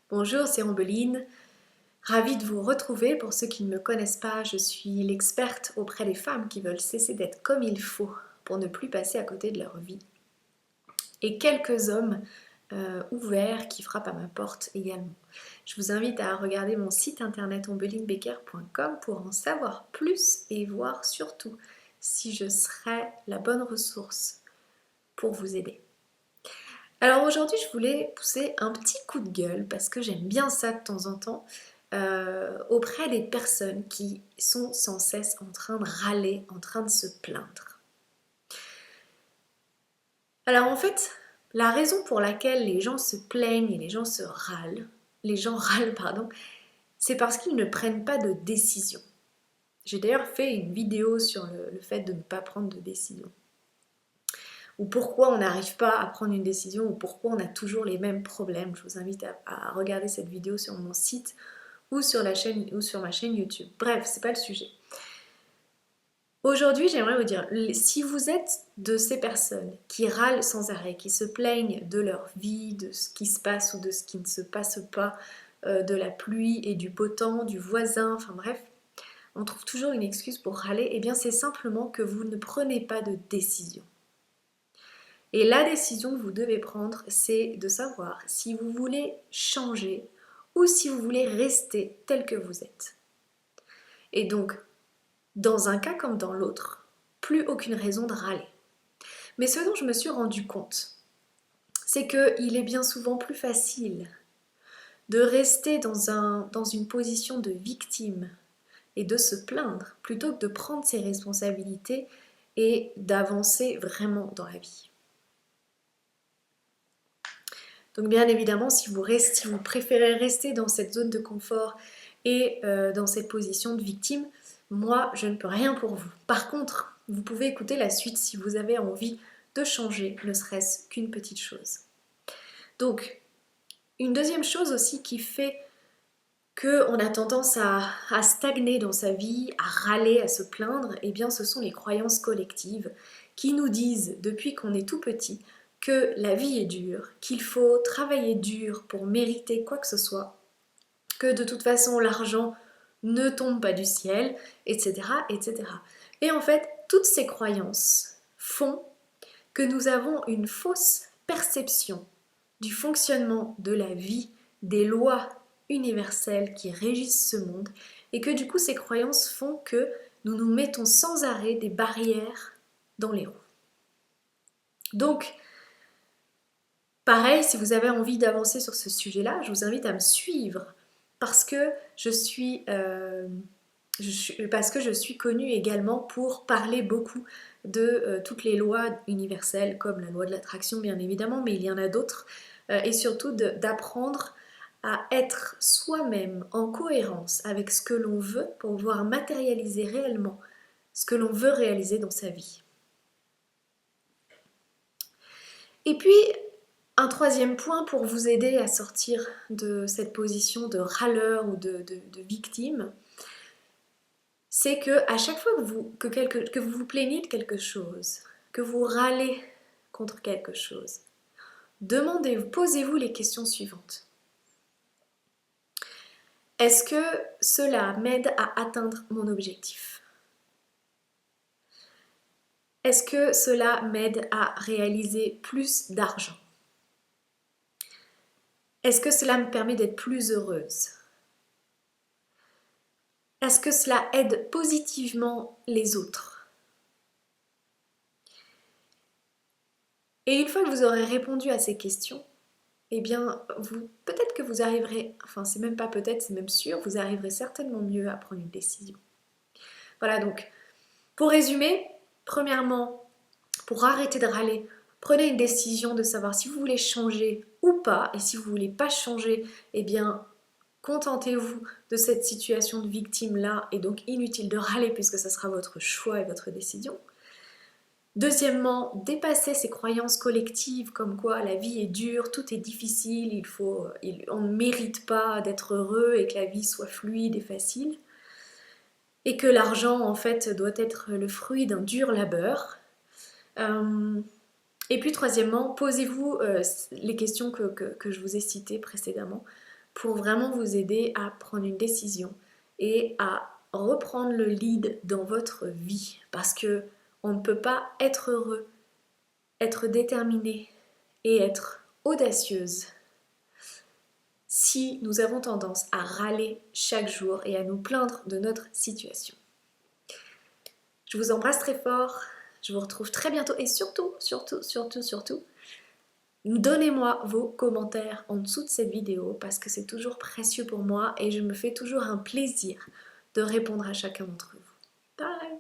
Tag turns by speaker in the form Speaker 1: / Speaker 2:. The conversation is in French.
Speaker 1: Bonjour, c'est Ambeline. Ravie de vous retrouver. Pour ceux qui ne me connaissent pas, je suis l'experte auprès des femmes qui veulent cesser d'être comme il faut pour ne plus passer à côté de leur vie. Et quelques hommes ouverts qui frappent à ma porte également. Je vous invite à regarder mon site internet ambelinebecker.com pour en savoir plus et voir surtout si je serai la bonne ressource pour vous aider. Alors aujourd'hui, je voulais pousser un petit coup de gueule parce que j'aime bien ça de temps en temps auprès des personnes qui sont sans cesse en train de râler, en train de se plaindre. Alors en fait, la raison pour laquelle les gens se plaignent et les gens râlent, pardon, c'est parce qu'ils ne prennent pas de décision. J'ai d'ailleurs fait une vidéo sur le fait de ne pas prendre de décision. Ou pourquoi on n'arrive pas à prendre une décision, ou pourquoi on a toujours les mêmes problèmes. Je vous invite à regarder cette vidéo sur mon site ou sur ma chaîne YouTube. Bref, c'est pas le sujet. Aujourd'hui, j'aimerais vous dire, si vous êtes de ces personnes qui râlent sans arrêt, qui se plaignent de leur vie, de ce qui se passe ou de ce qui ne se passe pas, de la pluie et du beau temps, du voisin, enfin bref, on trouve toujours une excuse pour râler, et bien c'est simplement que vous ne prenez pas de décision. Et la décision que vous devez prendre, c'est de savoir si vous voulez changer ou si vous voulez rester tel que vous êtes. Et donc, dans un cas comme dans l'autre, plus aucune raison de râler. Mais ce dont je me suis rendu compte, c'est qu'il est bien souvent plus facile de rester dans une position de victime et de se plaindre plutôt que de prendre ses responsabilités et d'avancer vraiment dans la vie. Donc bien évidemment, si vous préférez rester dans cette zone de confort et dans cette position de victime, moi, je ne peux rien pour vous. Par contre, vous pouvez écouter la suite si vous avez envie de changer, ne serait-ce qu'une petite chose. Donc, une deuxième chose aussi qui fait qu'on a tendance à stagner dans sa vie, à râler, à se plaindre, eh bien ce sont les croyances collectives qui nous disent depuis qu'on est tout petit que la vie est dure, qu'il faut travailler dur pour mériter quoi que ce soit, que de toute façon l'argent ne tombe pas du ciel, etc., etc. Et en fait, toutes ces croyances font que nous avons une fausse perception du fonctionnement de la vie, des lois universelles qui régissent ce monde, et que du coup ces croyances font que nous nous mettons sans arrêt des barrières dans les roues. Donc, pareil, si vous avez envie d'avancer sur ce sujet-là, je vous invite à me suivre parce que je suis connue également pour parler beaucoup de toutes les lois universelles, comme la loi de l'attraction bien évidemment, mais il y en a d'autres, et surtout d'apprendre à être soi-même en cohérence avec ce que l'on veut pour pouvoir matérialiser réellement ce que l'on veut réaliser dans sa vie. Et puis, un troisième point pour vous aider à sortir de cette position de râleur ou de victime, c'est que à chaque fois que vous vous plaignez de quelque chose, que vous râlez contre quelque chose, posez-vous les questions suivantes. Est-ce que cela m'aide à atteindre mon objectif? Est-ce que cela m'aide à réaliser plus d'argent? Est-ce que cela me permet d'être plus heureuse? Est-ce que cela aide positivement les autres? Et une fois que vous aurez répondu à ces questions, eh bien, peut-être que vous arriverez, enfin c'est même pas peut-être, c'est même sûr, vous arriverez certainement mieux à prendre une décision. Voilà, donc, pour résumer, premièrement, pour arrêter de râler, prenez une décision de savoir si vous voulez changer ou pas, et si vous ne voulez pas changer, eh bien, contentez-vous de cette situation de victime-là, et donc inutile de râler puisque ça sera votre choix et votre décision. Deuxièmement, dépassez ces croyances collectives comme quoi la vie est dure, tout est difficile, on ne mérite pas d'être heureux et que la vie soit fluide et facile. Et que l'argent, en fait, doit être le fruit d'un dur labeur. Et puis, troisièmement, posez-vous les questions que je vous ai citées précédemment. pour vraiment vous aider à prendre une décision et à reprendre le lead dans votre vie. Parce que on ne peut pas être heureux, être déterminé et être audacieuse si nous avons tendance à râler chaque jour et à nous plaindre de notre situation. Je vous embrasse très fort, je vous retrouve très bientôt et surtout, donnez-moi vos commentaires en dessous de cette vidéo parce que c'est toujours précieux pour moi et je me fais toujours un plaisir de répondre à chacun d'entre vous. Bye!